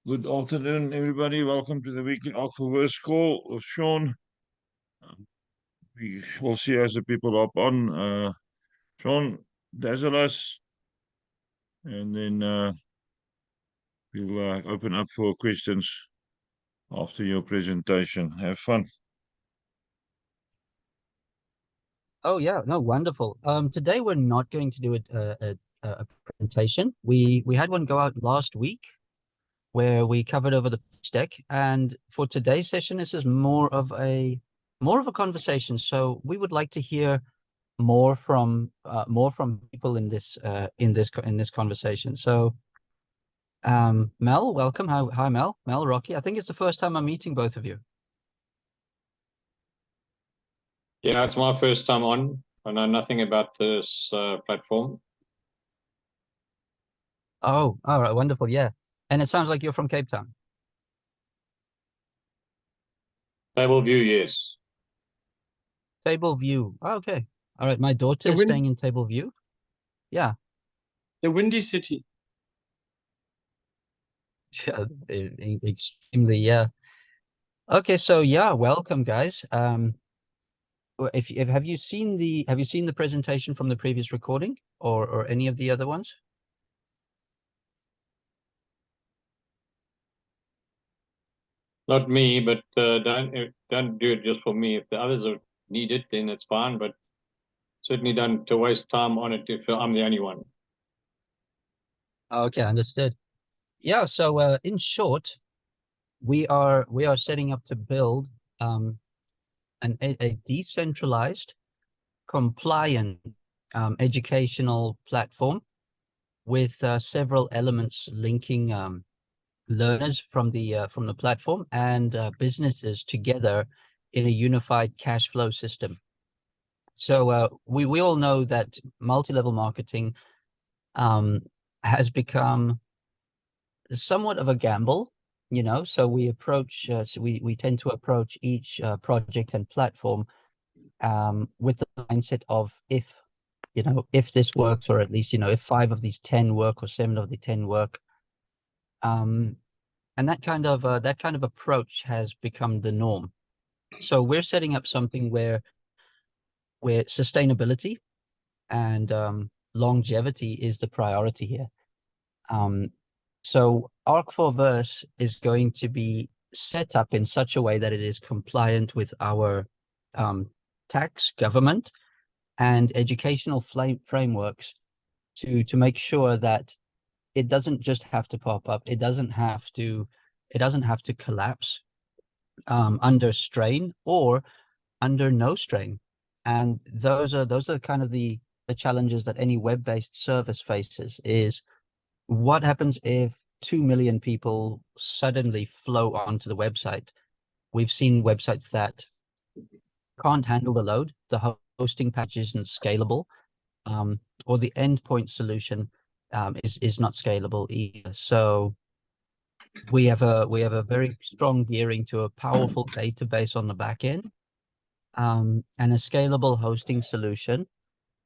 Good afternoon, everybody. Welcome to the weekly Ark4Verse call with Sean. We will see as the people hop on. Sean, dazzle us, and then we'll open up for questions after your presentation. Have fun. Oh yeah, no, wonderful. Today we're not going to do a presentation. We had one go out last week where we covered over the pitch deck, and for today's session, this is more of a conversation. So we would like to hear more from people in this conversation. So Mel, welcome. Hi Mel, Rocky. I think it's the first time I'm meeting both of you. Yeah, it's my first time on. I know nothing about this platform. Oh, all right, wonderful. Yeah, and it sounds like you're from Cape Town. Table view, yes. Table View. Oh, okay. All right. My daughter is staying in Table View. Yeah. The Windy City. Yeah. Extremely. Yeah. Okay. So yeah, welcome, guys. If have you seen the presentation from the previous recording or any of the other ones? Not me, but don't do it just for me. If the others need it, then it's fine. But certainly don't waste time on it if I'm the only one. Okay, understood. Yeah. So in short, we are setting up to build a decentralized, compliant educational platform with several elements linking learners from the platform and businesses together in a unified cash flow system. So we all know that multi-level marketing has become somewhat of a gamble, So we tend to approach each project and platform with the mindset of if this works, or at least if 5 of these 10 work or 7 of the 10 work. And that kind of approach has become the norm. So we're setting up something where sustainability and longevity is the priority here. So Ark4Verse is going to be set up in such a way that it is compliant with our tax, government, and educational frameworks to make sure that it doesn't just have to pop up. It doesn't have to collapse under strain or under no strain. And those are kind of the challenges that any web-based service faces. Is what happens if 2 million people suddenly flow onto the website? We've seen websites that can't handle the load. The hosting patch isn't scalable, or the endpoint solution is not scalable either. So we have a very strong gearing to a powerful database on the back end, and a scalable hosting solution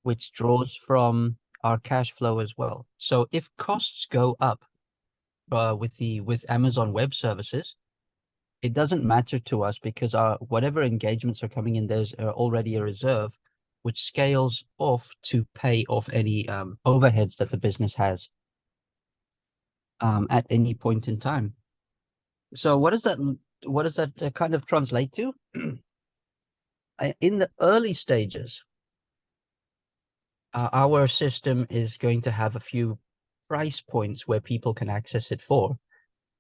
which draws from our cash flow as well. So if costs go up with Amazon Web Services, it doesn't matter to us because our whatever engagements are coming in, there's already a reserve which scales off to pay off any overheads that the business has at any point in time. So what does that kind of translate to? In the early stages, our system is going to have a few price points where people can access it for.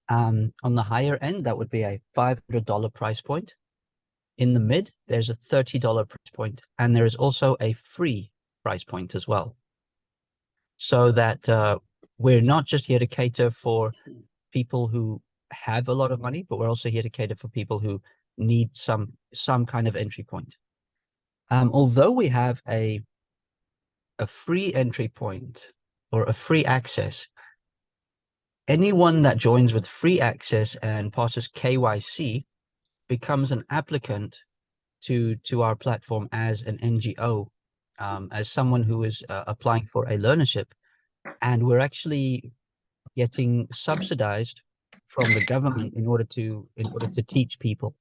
On the higher end, that would be a $500 price point. In the mid, there's a $30 price point, and there is also a free price point as well. So that we're not just here to cater for people who have a lot of money, but we're also here to cater for people who need some kind of entry point. Although we have a free entry point or a free access, anyone that joins with free access and passes KYC becomes an applicant to our platform as an NGO, as someone who is applying for a learnership, and we're actually getting subsidized from the government in order to teach people.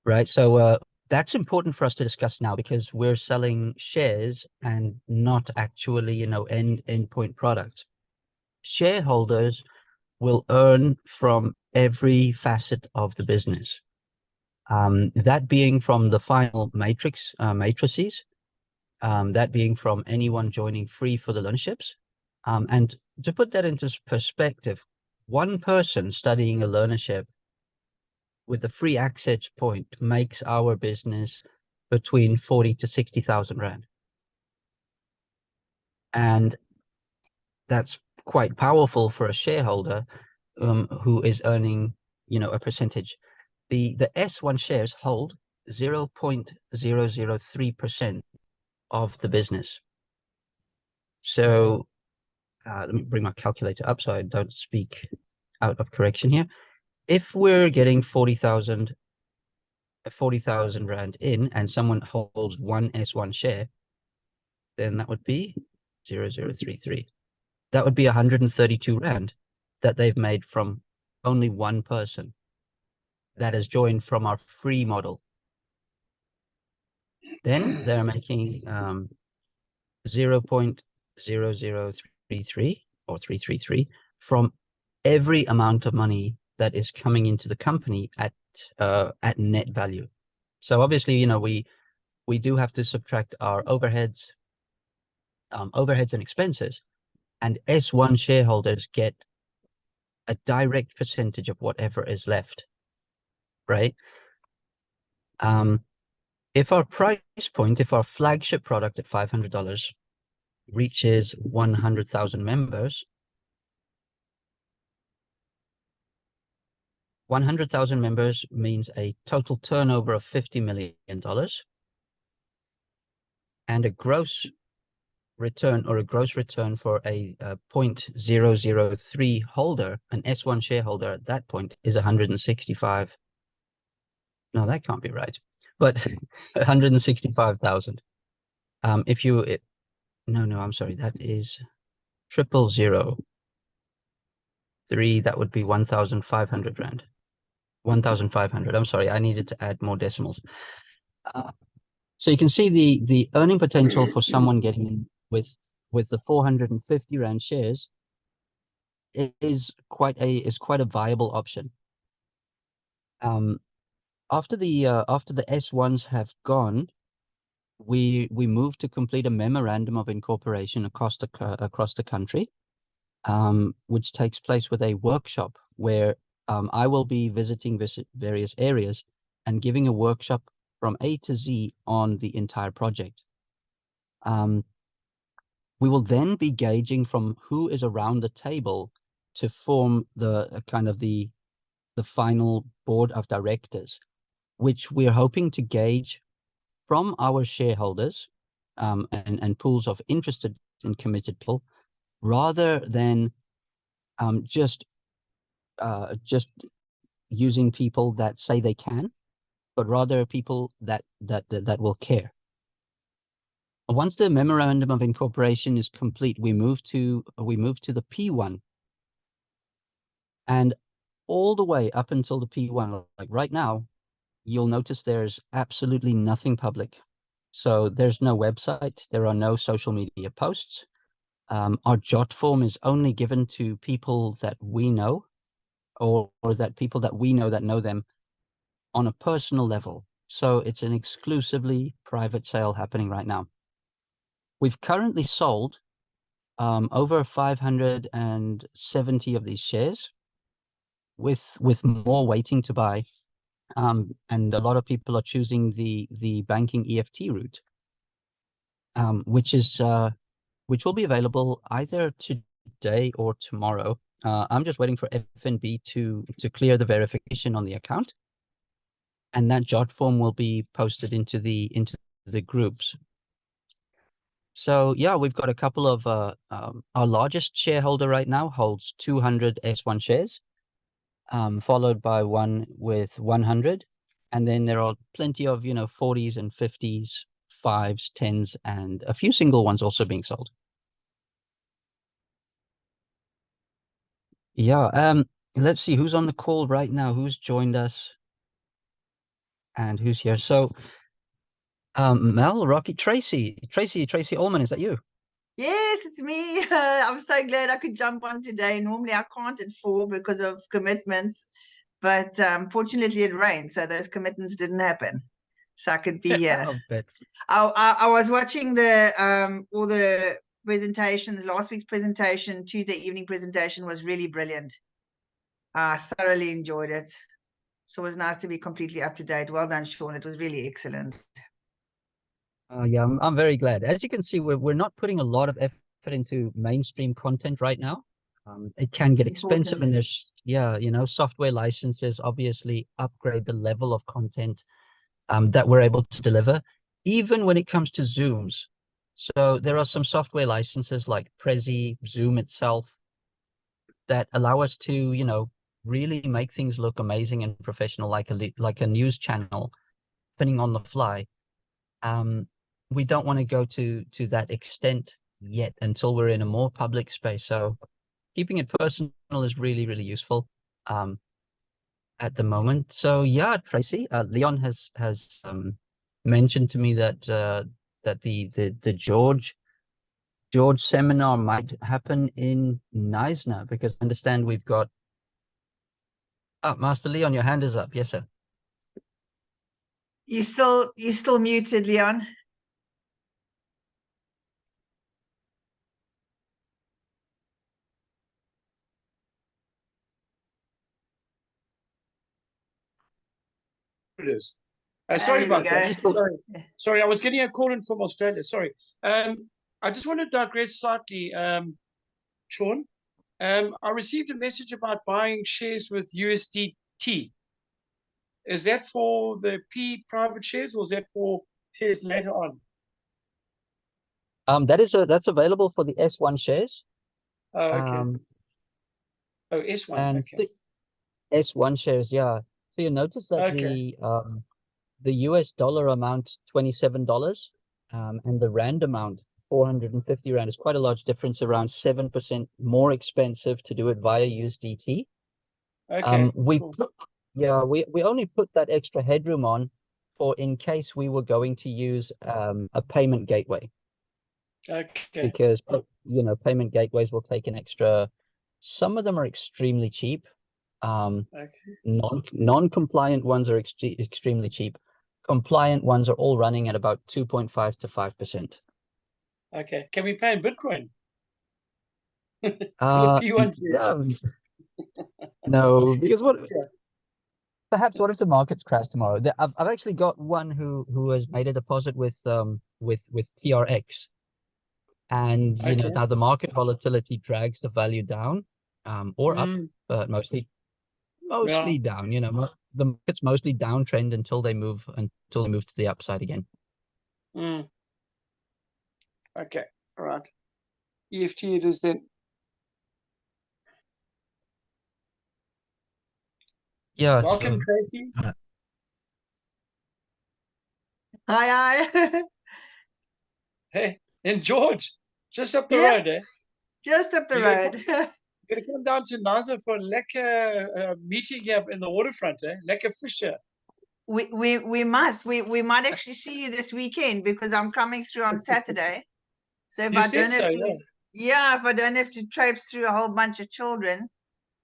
Right. So that's important for us to discuss now, because we're selling shares and not actually, endpoint products. Shareholders will earn from every facet of the business. That being from the final matrices, that being from anyone joining free for the learnerships. And to put that into perspective, one person studying a learnership with the free access point makes our business between 40 to 60,000 Rand. And that's quite powerful for a shareholder who is earning, a percentage. The S1 shares hold 0.003% of the business. So let me bring my calculator up so I don't speak out of correction here. If we're getting 40,000 Rand in, and someone holds one S1 share, then that would be 0.0033. That would be 132 Rand that they've made from only one person that has joined from our free model. Then they're making 0.0033 or 333 from every amount of money that is coming into the company at net value. So obviously, we do have to subtract our overheads and expenses, and S1 shareholders get a direct percentage of whatever is left, right? If our price point, if our flagship product at $500 reaches 100,000 members, 100,000 members means a total turnover of $50 million and a gross return for a 0.003 holder, an S1 shareholder at that point, is 165. No, that can't be right. But 165,000. No, I'm sorry, that is 0.003. That would be 1,500 Rand. 1,500. I'm sorry, I needed to add more decimals. So you can see the earning potential for someone getting in with the 450 Rand shares is quite a viable option. After the S1s have gone, we move to complete a memorandum of incorporation across the country, which takes place with a workshop where I will be visiting various areas and giving a workshop from A to Z on the entire project. We will then be gauging from who is around the table to form the final board of directors, which we're hoping to gauge from our shareholders and pools of interested and committed people, rather than just using people that say they can, but rather people that will care. Once the memorandum of incorporation is complete, we move to the P1, and all the way up until the P1, like right now, you'll notice there's absolutely nothing public. So there's no website, there are no social media posts. Our jot form is only given to people that we know, or that people that we know that know them on a personal level. So it's an exclusively private sale happening right now. We've currently sold over 570 of these shares, with more waiting to buy. And a lot of people are choosing the banking EFT route, which will be available either today or tomorrow. I'm just waiting for FNB to clear the verification on the account, and that jot form will be posted into the groups. So yeah, we've got a couple of our largest shareholder right now holds 200 S1 shares, followed by one with 100, and then there are plenty of 40s and 50s, 5s, 10s, and a few single ones also being sold. Yeah. Let's see who's on the call right now. Who's joined us and who's here? So, Mel, Rocky, Tracy Allman, is that you? Yes, it's me. I'm so glad I could jump on today. Normally I can't at 4 because of commitments, but fortunately it rained, so those commitments didn't happen. So I could be here. Oh, but I was watching the all the presentations. Last week's presentation, Tuesday evening presentation, was really brilliant. I thoroughly enjoyed it. So it was nice to be completely up to date. Well done, Sean. It was really excellent. yeah, I'm very glad. As you can see, we're not putting a lot of effort into mainstream content right now. It can get expensive, Important. and there's software licenses obviously upgrade the level of content that we're able to deliver, even when it comes to Zooms. So there are some software licenses like Prezi, Zoom itself, that allow us to really make things look amazing and professional, like a news channel, happening on the fly. We don't want to go to that extent yet until we're in a more public space. So keeping it personal is really, really useful at the moment. So yeah, Tracy, Leon has mentioned to me that that the George seminar might happen in Neisner, because I understand we've got Master Leon, your hand is up. Yes, sir. You still muted, Leon? It is. There Sorry we about go. that. Sorry. Yeah. Sorry, I was getting a call in from Australia. Sorry. I just want to digress slightly, Sean. I received a message about buying shares with USDT. Is that for the P private shares, or is that for shares later on? That's available for the S1 shares. Oh, okay. Oh, S1. And Okay. the S1 shares, yeah. So you notice that Okay. the US dollar amount $27, and the rand amount 450 rand is quite a large difference, around 7% more expensive to do it via USDT. Okay. We Cool. we only put that extra headroom on for in case we were going to use a payment gateway, Okay. because payment gateways will take an extra. Some of them are extremely cheap. Okay. Non-compliant ones are extremely cheap. Compliant ones are all running at about 2.5 to 5%. Okay. Can we pay in Bitcoin for the P1 shares? No, because Yeah. what if the markets crash tomorrow? I've actually got one who has made a deposit with TRX, and Okay. now the market volatility drags the value down, or up, Mm, but mostly yeah. down. The market's mostly downtrend until they move to the upside again. Mm. Okay. All right. EFT it is then. Yeah. Welcome, So, Tracy. Hi. Hey, and George, just up the Yeah, road, eh? just up the You're road. gonna come down to Naza for a lekker meeting here in the waterfront, eh? Lekker Fisher. We must. We might actually see you this weekend, because I'm coming through on Saturday. So if You I said don't have so, to, yeah, if I don't have to traipse through a whole bunch of children,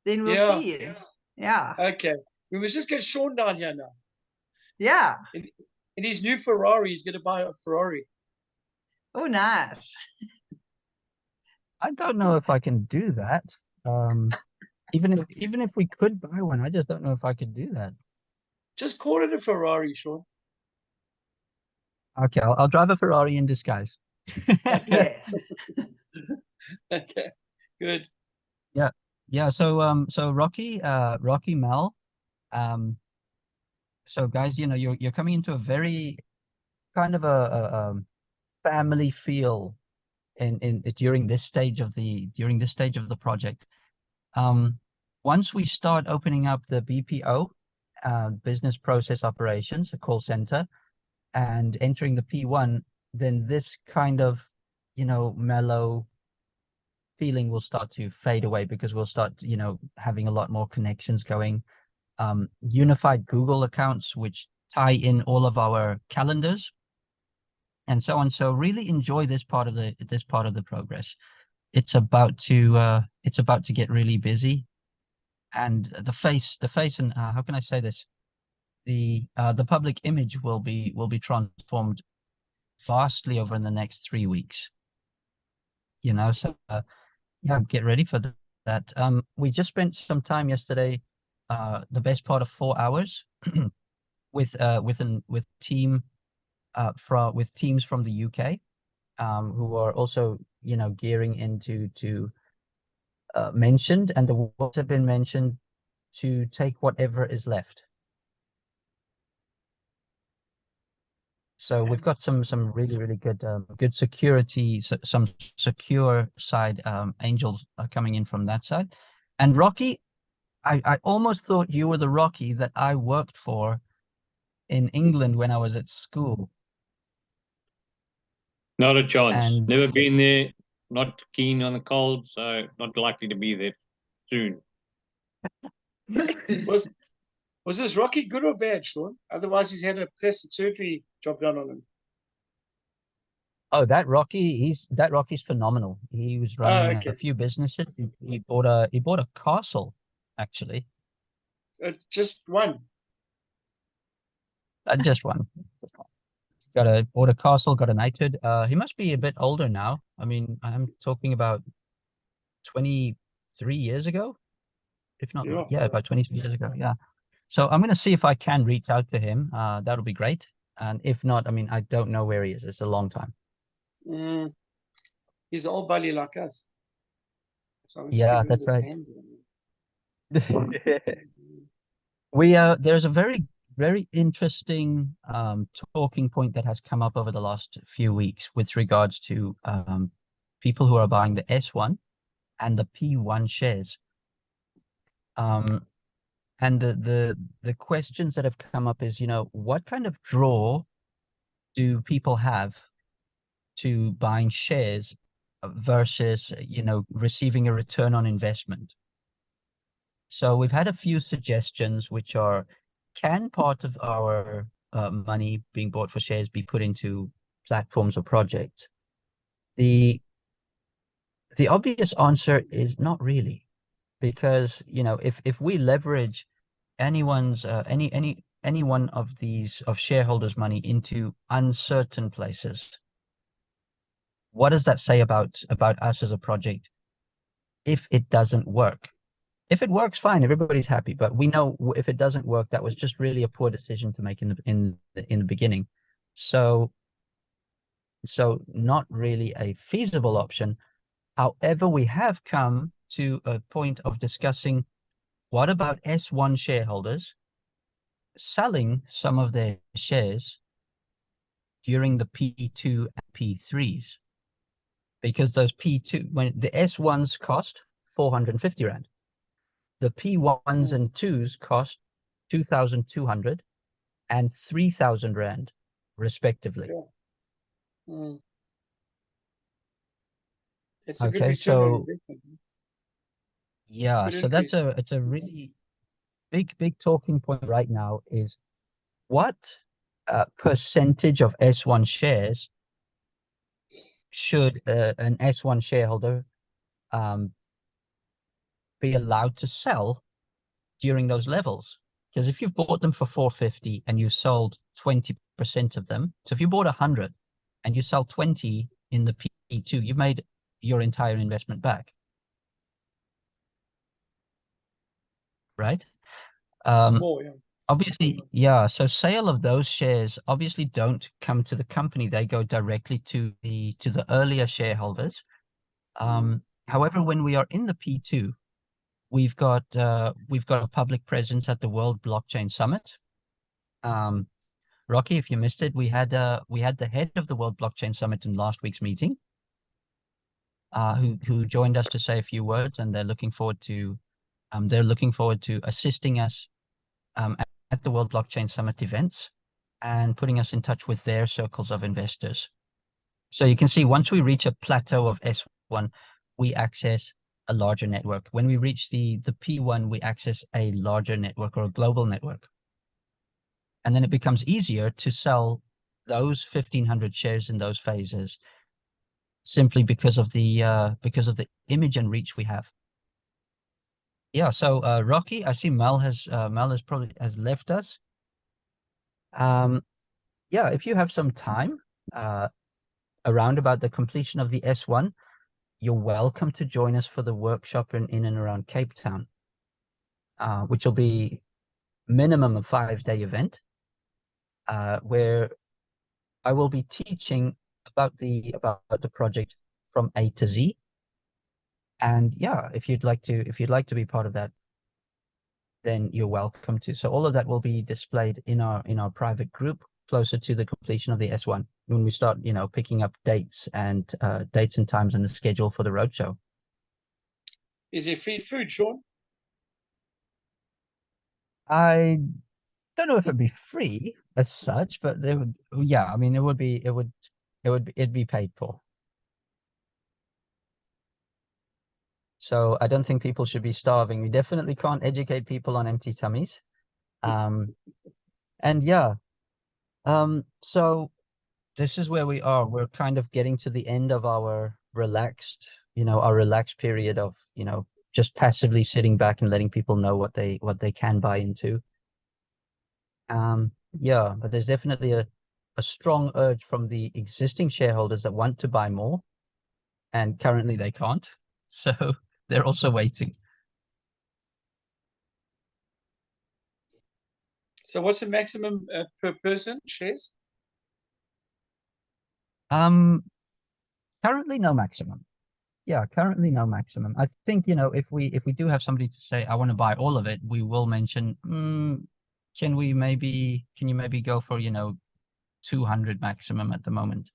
then we'll yeah. see you. Yeah. Okay. We must just get Sean down here now. Yeah. In his new Ferrari, he's gonna buy a Ferrari. Oh, nice. I don't know if I can do that. Even if we could buy one, I just don't know if I could do that. Just call it a Ferrari, Sean. Okay, I'll drive a Ferrari in disguise. Yeah. Okay. Good. Yeah. So Rocky Mel, um, so guys, you're coming into a very kind of a family feel in during this stage of the project. Once we start opening up the BPO, business process operations, a call center, and entering the P1, then this kind of mellow feeling will start to fade away because we'll start, having a lot more connections going. Unified Google accounts, which tie in all of our calendars and so on. So really enjoy this part of the progress. It's about to get really busy, and the face and how can I say this? The public image will be transformed vastly over in the next 3 weeks. So yeah, get ready for that. We just spent some time yesterday, the best part of 4 hours, with teams from the UK, who are also gearing into to mentioned, and the words have been mentioned to take whatever is left. So we've got some really, really good good security, some secure side angels are coming in from that side. And Rocky, I almost thought you were the Rocky that I worked for in England when I was at school. Not a chance. And Never been there. Not keen on the cold, so not likely to be there soon. Was this Rocky good or bad, Sean? Otherwise, he's had a plastic surgery job done on him. oh, that Rocky's phenomenal. He was running okay. a few businesses. He bought a castle, actually. Just one. Just one. Bought a castle, got a knighthood. He must be a bit older now. I mean, I'm talking about 23 years ago, if not, yeah, about 23 years ago. Yeah. So I'm going to see if I can reach out to him. That'll be great. And if not, I mean, I don't know where he is. It's a long time. He's an old buddy like us. So yeah, that's right. There's a very, very interesting talking point that has come up over the last few weeks with regards to people who are buying the S1 and the P1 shares. And the questions that have come up is, what kind of draw do people have to buying shares versus, receiving a return on investment? So we've had a few suggestions, which are, can part of our money being bought for shares be put into platforms or projects? The obvious answer is not really, because if we leverage anyone's any one of these shareholders' money into uncertain places, what does that say about us as a project if it doesn't work? If it works, fine, everybody's happy. But we know if it doesn't work, that was just really a poor decision to make in the beginning. So not really a feasible option. However, we have come to a point of discussing, what about S1 shareholders selling some of their shares during the P2 and P3s? Because those P2, when the S1s cost 450 Rand, the P1s and 2s cost 2,200 and 3,000 Rand, respectively. It's a good Okay, return on so investment. yeah, Good so increase. it's a really big talking point right now is, what percentage of S1 shares should an S1 shareholder be allowed to sell during those levels? Because if you've bought them for 450 and you sold 20% of them, so if you bought 100 and you sell 20 in the P2, you've made your entire investment back. Right? More, yeah. Obviously, yeah. So sale of those shares obviously don't come to the company; they go directly to the earlier shareholders. However, when we are in the P2, we've got a public presence at the World Blockchain Summit. Rocky, if you missed it, we had the head of the World Blockchain Summit in last week's meeting, who joined us to say a few words, and they're looking forward to assisting us at the World Blockchain Summit events and putting us in touch with their circles of investors. So you can see, once we reach a plateau of S1, we access a larger network. When we reach the P1, we access a larger network or a global network. And then it becomes easier to sell those 1,500 shares in those phases simply because of the image and reach we have. Yeah, so Rocky, I see Mel has probably left us. Yeah, if you have some time around about the completion of the S1, you're welcome to join us for the workshop in and around Cape Town, which will be minimum a 5-day event, where I will be teaching about the project from A to Z. And yeah, if you'd like to be part of that, then you're welcome to. So all of that will be displayed in our private group closer to the completion of the S1 when we start, picking up dates and times and the schedule for the roadshow. Is there free food, Sean? I don't know if it'd be free as such, but there would, yeah, I mean, it'd be paid for. So I don't think people should be starving. We definitely can't educate people on empty tummies. And yeah, so this is where we are. We're kind of getting to the end of our relaxed period of, just passively sitting back and letting people know what they can buy into. Yeah, but there's definitely a strong urge from the existing shareholders that want to buy more, and currently they can't. So they're also waiting. So what's the maximum per person shares? Currently no maximum. Yeah, currently no maximum. I think, if we do have somebody to say, I want to buy all of it, we will mention, can you maybe go for, 200 maximum at the moment.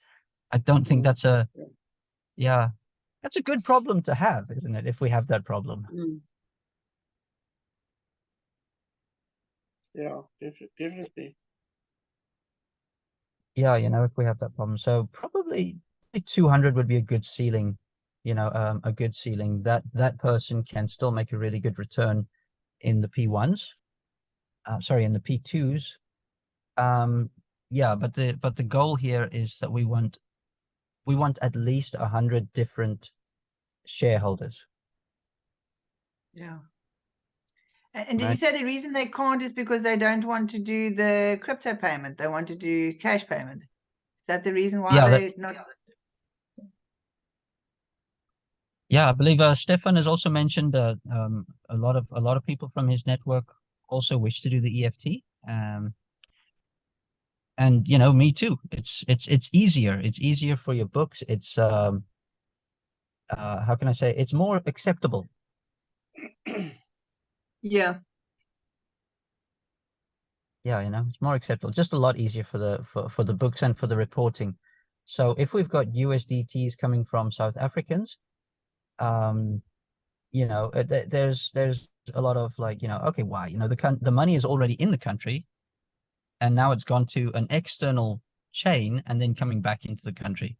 I don't think that's that's a good problem to have, isn't it? If we have that problem. Yeah, definitely. Yeah, if we have that problem. So probably 200 would be a good ceiling, a good ceiling that person can still make a really good return in the P1s. Sorry, in the P2s. Yeah, but the goal here is that we want at least 100 different shareholders. Yeah. And did you Right. say the reason they can't is because they don't want to do the crypto payment? They want to do cash payment. Is that the reason why Yeah, they're not? Yeah, I believe Stefan has also mentioned a lot of people from his network also wish to do the EFT. And me too. It's easier. It's easier for your books. It's how can I say? It's more acceptable. Yeah. Yeah, it's more acceptable. Just a lot easier for the books and for the reporting. So if we've got USDTs coming from South Africans, there's a lot of okay, why? The money is already in the country, and now it's gone to an external chain and then coming back into the country.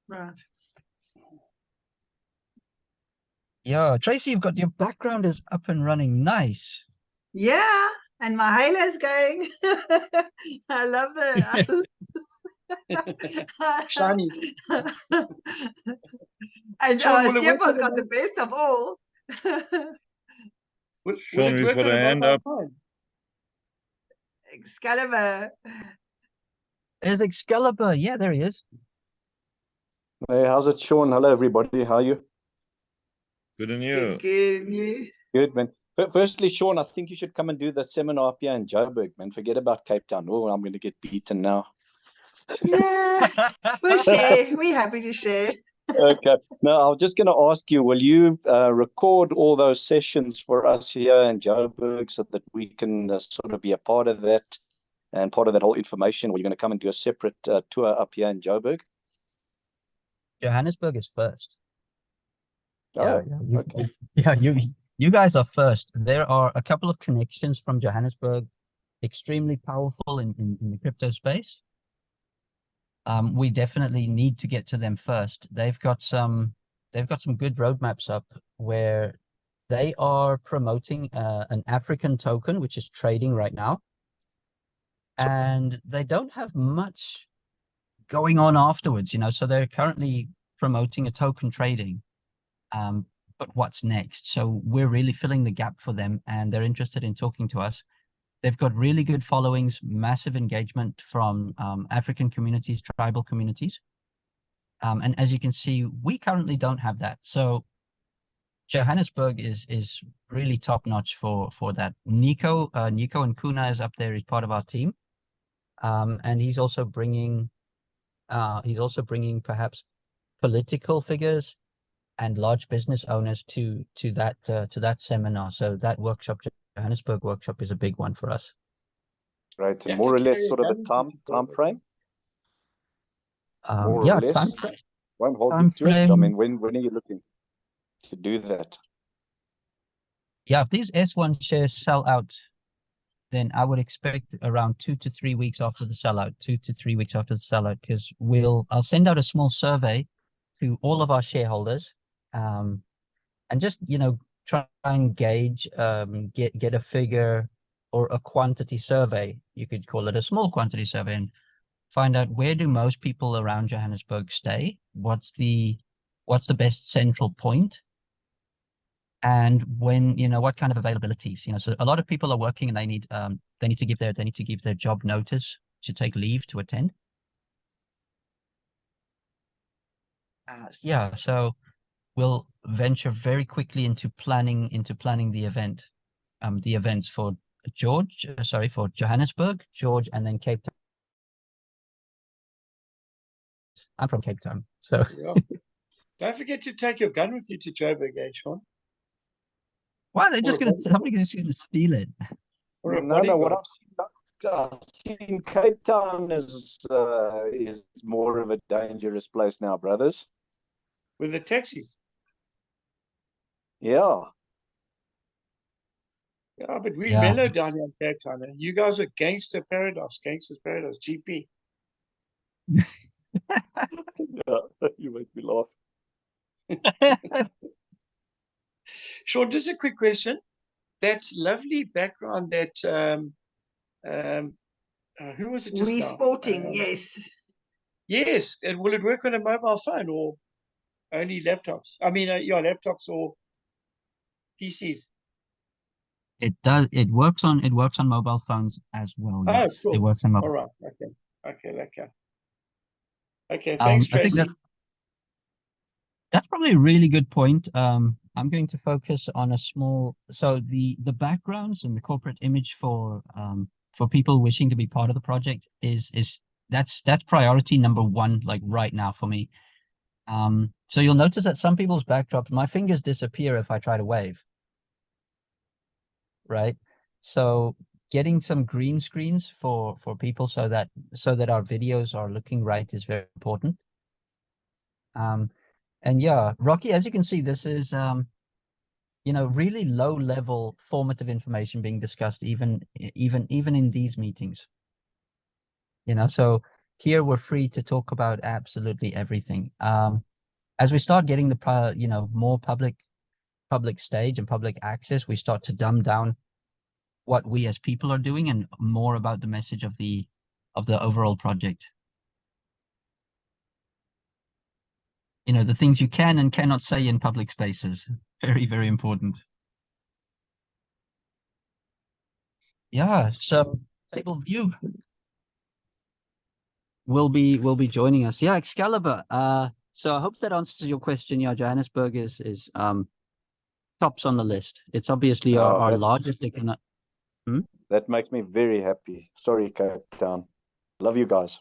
Right. Yeah, Tracy, your background is up and running. Nice. Yeah. And my halo's going. I love the Shiny. And Sean, will it work Stefan's on got the best of all. Will Sean, it we've work got on a a hand mobile up. phone? Excalibur. There's Excalibur. Yeah, there he is. Hey, how's it, Sean? Hello, everybody. How are you? Good on Good, you. good. You. Good, man. Firstly, Sean, I think you should come and do the seminar up here in Joburg, man. Forget about Cape Town. Oh, I'm going to get beaten now. Yeah, we'll share. We're happy to share. Okay. Now, I was just going to ask you, will you record all those sessions for us here in Joburg so that we can sort of be a part of that and part of that whole information? Or are you going to come and do a separate tour up here in Joburg? Johannesburg is first. Oh, yeah, okay. Yeah, you guys are first. There are a couple of connections from Johannesburg, extremely powerful in the crypto space. we definitely need to get to them first. They've got some good roadmaps up where they are promoting an African token, which is trading right now. And they don't have much going on afterwards, so they're currently promoting a token trading. But what's next? So we're really filling the gap for them, and they're interested in talking to us. They've got really good followings, massive engagement from African communities, tribal communities. And as you can see, we currently don't have that. So Johannesburg is really top notch for that. Nico and Kuna is up there. He's part of our team, and he's also bringing perhaps political figures and large business owners to that seminar. So that workshop, Johannesburg workshop, is a big one for us. Right, You and have to more or carry less a sort of a gun with time you to go. frame. More Yeah, or less. time Won't hold time you to it. I frame. mean, when are you looking to do that? Yeah, if these S1 shares sell out, then I would expect around 2 to 3 weeks after the sellout, 2 to 3 weeks after the sellout, because I'll send out a small survey to all of our shareholders, and just try and gauge, get a figure or a quantity survey. You could call it a small quantity survey, and find out where do most people around Johannesburg stay. What's the best central point? And when, what kind of availabilities, so a lot of people are working and they need to give their job notice to take leave to attend. Yeah, so we'll venture very quickly into planning the events for for Johannesburg, George, and then Cape Town. I'm from Cape Town, so Yeah. Don't forget to take your gun with you to Joburg, eh, Sean? well, they're Or just a body, somebody's just gonna steal it. or a No, what bodyguard. I've seen Cape Town is more of a dangerous place now, brothers. With the taxis. Yeah. Yeah, but we're Yeah. mellow down here in Cape Town. Eh? You guys are gangsters paradise, GP. Yeah, you make me laugh. Sean, just a quick question. That lovely background that who was it just We now? sporting, yes. Yes, and will it work on a mobile phone or only laptops? I mean, yeah, laptops or PCs. It does. It works on mobile phones as well. Oh, Yes, it cool. works on All mobile. right. Okay. Okay, thanks, I think Tracy. that's probably a really good point. I'm going to focus on a small. So the backgrounds and the corporate image for people wishing to be part of the project is that's priority number one, like right now for me. So you'll notice that some people's backdrops, my fingers disappear if I try to wave. Right. So getting some green screens for people so that our videos are looking right is very important. And yeah, Rocky, as you can see, this is really low level formative information being discussed even in these meetings. So here we're free to talk about absolutely everything. As we start getting the more public stage and public access, we start to dumb down what we as people are doing and more about the message of the overall project. The things you can and cannot say in public spaces. Very, very important. Yeah, so Table View will be joining us. Yeah, Excalibur. So I hope that answers your question. Yeah, Johannesburg is tops on the list. It's obviously our largest economic. That makes me very happy. Sorry, Cape Town. Love you guys.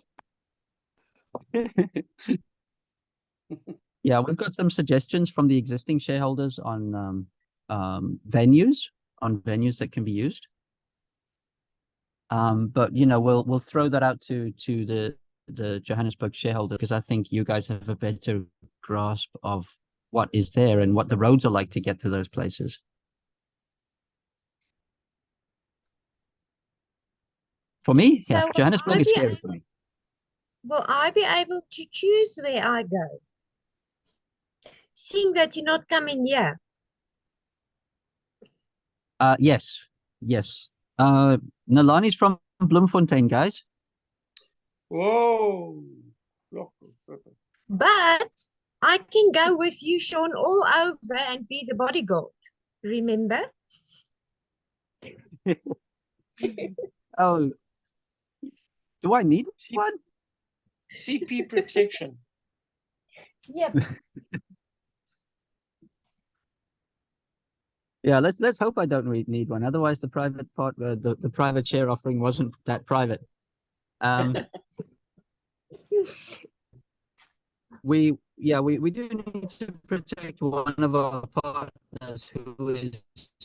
Yeah, we've got some suggestions from the existing shareholders on venues that can be used. But we'll throw that out to the Johannesburg shareholder, because I think you guys have a better grasp of what is there and what the roads are like to get to those places. For me, So yeah, Johannesburg is scary for me. Will I be able to choose where I go? Seeing that you're not coming here. Yes, yes. Nalani's from Bloemfontein, guys. Whoa. Look, look, look. But I can go with you, Sean, all over and be the bodyguard. Remember? Oh, do I need See- one? CP protection. Yep. Yeah, let's hope I don't need one. Otherwise, the private part, the private share offering wasn't that private. We do need to protect one of our partners who is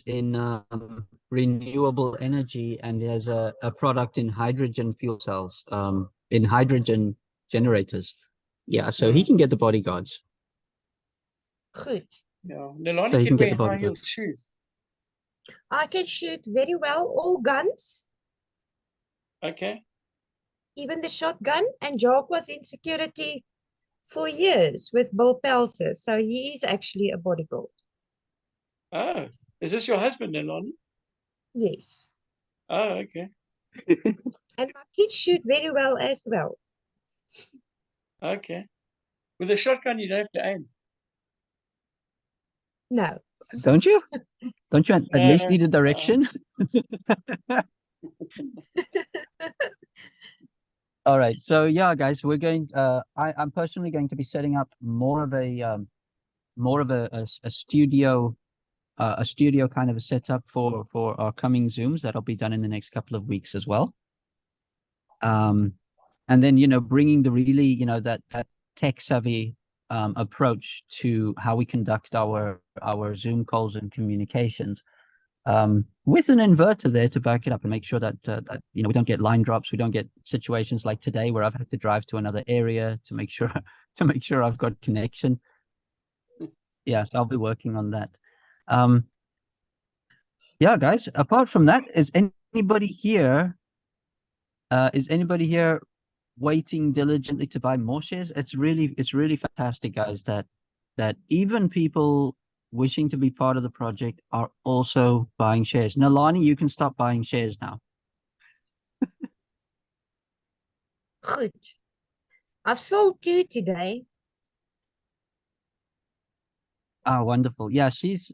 in renewable energy and has a product in hydrogen fuel cells, in hydrogen generators. Yeah, so he can get the bodyguards. Good. Yeah. So Nilani you can can get wear the high bodyguard. heel shoes. I can shoot very well all guns, Okay. even the shotgun. And Jock was in security for years with Bill Pelser. So he is actually a bodyguard. Oh, is this your husband, Nilani? Yes. Oh, okay. And my kids shoot very well as well. Okay. With a shotgun, you don't have to aim. No. Don't you? Don't you at least need a No, direction? All right. So yeah, guys, we're going. I'm personally going to be setting up more of a studio, a studio kind of a setup for our coming Zooms. That'll be done in the next couple of weeks as well. And then bringing the really that tech savvy approach to how we conduct our Zoom calls and communications. With an inverter there to back it up and make sure that that we don't get line drops, we don't get situations like today where I've had to drive to another area to make sure I've got connection. Yes, I'll be working on that. Yeah, guys. Apart from that, is anybody here waiting diligently to buy more shares? It's really fantastic, guys, that even people wishing to be part of the project are also buying shares. Nalani, you can stop buying shares now. Good. I've sold 2 today. Ah, wonderful. Yeah, she's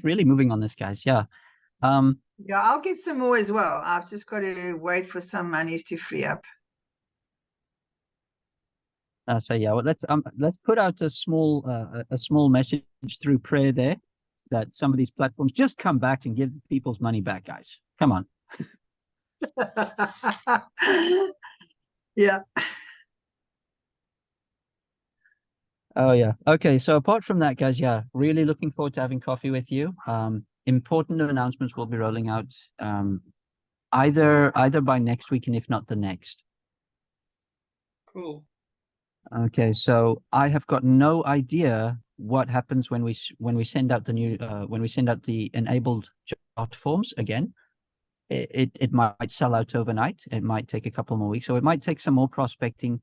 really moving on this, guys. Yeah. Yeah, I'll get some more as well. I've just got to wait for some monies to free up. So yeah, well, let's put out a small message through prayer there that some of these platforms just come back and give people's money back, guys. Come on. Yeah. Oh yeah. Okay. So apart from that, guys, yeah, really looking forward to having coffee with you. Important announcements will be rolling out either by next week and if not the next. cool. Okay. So I have got no idea what happens when we send out the new when we send out the enabled jot forms again. It might sell out overnight. It might take a couple more weeks, so it might take some more prospecting.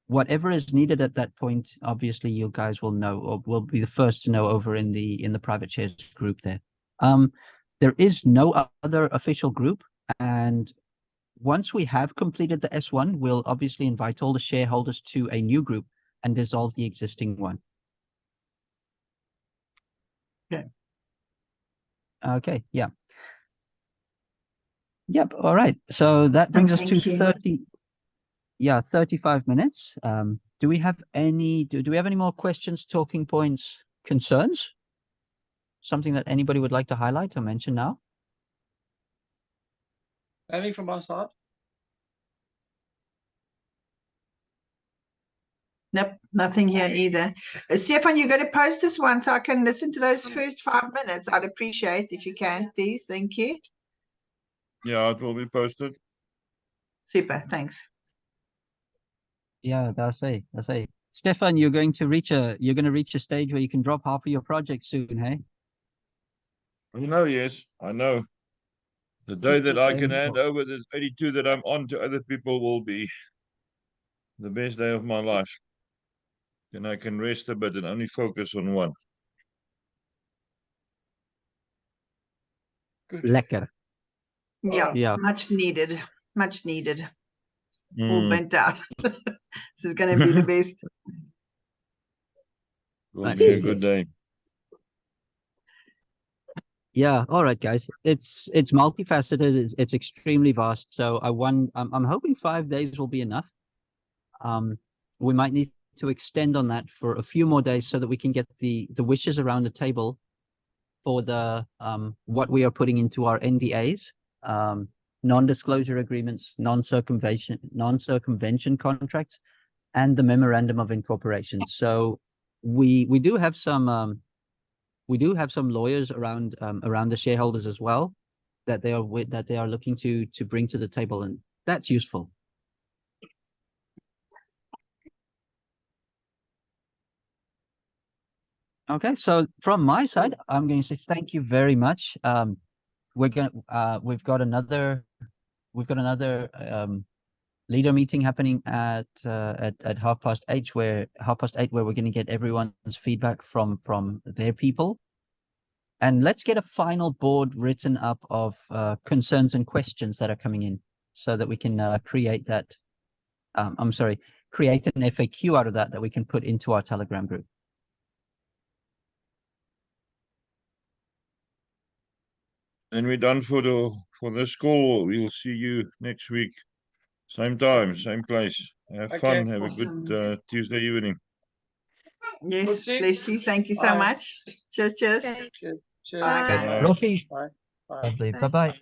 Whatever is needed at that point, obviously you guys will know, or will be the first to know over in the private shares group there. There is no other official group, and once we have completed the S1, we'll obviously invite all the shareholders to a new group and dissolve the existing one. Okay. Okay, yeah. Yep, all right. So that brings us to Thank you. 35 minutes. Do we have any more questions, talking points, concerns? Something that anybody would like to highlight or mention now? Anything from our side? Nope, nothing here either. Stefan, you're going to post this one so I can listen to those first 5 minutes. I'd appreciate if you can, please. Thank you. Yeah, it will be posted. Super, thanks. Yeah, that's it. Stefan, you're going to reach a stage where you can drop half of your project soon, hey? Yes, I know. The day that I can hand over the 82 that I'm on to other people will be the best day of my life. Then I can rest a bit and only focus on one. Good. Lekker. Yeah, Yeah. much needed. Much needed. All Mm, burnt out. This is going to be the best. will be a good day. Yeah, all right, guys. It's multifaceted. It's extremely vast. So I'm hoping 5 days will be enough. We might need to extend on that for a few more days so that we can get the wishes around the table for the what we are putting into our NDAs, non-disclosure agreements, non-circumvention contracts, and the memorandum of incorporation. So we do have some lawyers around the shareholders as well that they are looking to bring to the table, and that's useful. Okay, so from my side, I'm going to say thank you very much. We've got another leader meeting happening at 8:30, where we're going to get everyone's feedback from their people. And let's get a final board written up of concerns and questions that are coming in so that we can create that. Create an FAQ out of that we can put into our Telegram group. And we're done for this call. We'll see you next week. Same time, same place. Have fun. Have Awesome. a good Tuesday evening. Yes, Oopsie. bless you. Thank you so Bye. much. Cheers, cheers. Okay. Cheers. Cheers. Bye, Bye. guys. Rocky. Bye. Bye. Lovely. Bye. Bye-bye.